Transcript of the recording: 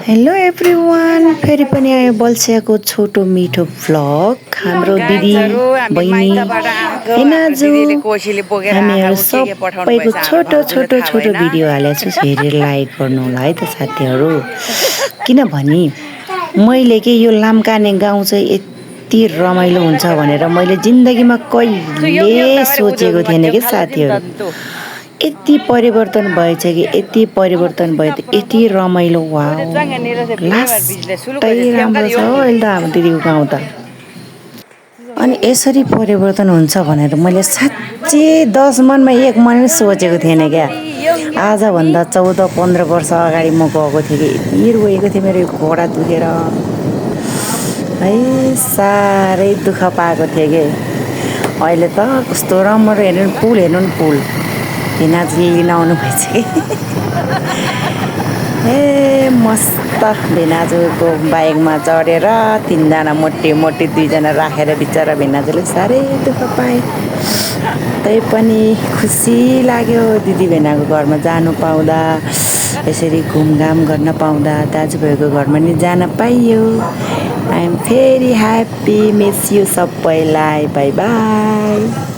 Hello everyone, फेरि पनि आयो बल्छियाको छोटो मिठो भ्लग। हाम्रो दिदी बहिनी एनाजु हामीहरू सबैको छोटो छोटो छोटो भिडियो हालेको छु, हेरेर लाइक गर्नु होला है त साथीहरू। किनभने मैले के यो लाम्काने गाउँ चाहिँ यति रमाइलो हुन्छ भनेर मैले जिन्दगीमा कहिले सोचेको थिएन कि साथीहरू। यति परिवर्तन भएछ कि यति परिवर्तन भयो त यति रमाइलो। वाउ, लास्टै राम्रो छ हो अहिले त हाम्रो दिदीको गाउँ त। अनि यसरी परिवर्तन हुन्छ भनेर मैले साँच्चै 10 मनमा 1 मन पनि सोचेको थिएन क्या। आजभन्दा 14-15 वर्ष अगाडि म गएको थिएँ कि यति रोएको थिएँ, मेरो घोडा दुखेर है, साह्रै दुःख पाएको थिएँ कि। अहिले त कस्तो राम्रो, हेर्नु पुल, हेर्नु नि पुल। भेनाजु लिन आउनु भएछ कि ए मस्त। भेनाजुको बाइकमा चढेर 3 जना मोटी मोटी 2 जना राखेर बिचरा भेनाजुले साह्रै दुःख पाए। तै पनि खुसी लाग्यो दिदी भेनाको घरमा जानु पाउँदा, यसरी घुमघाम गर्न पाउँदा, दाजुभाइको घरमा नि जान पाइयो। I am very happy, miss you सबैलाई, बाई बाई।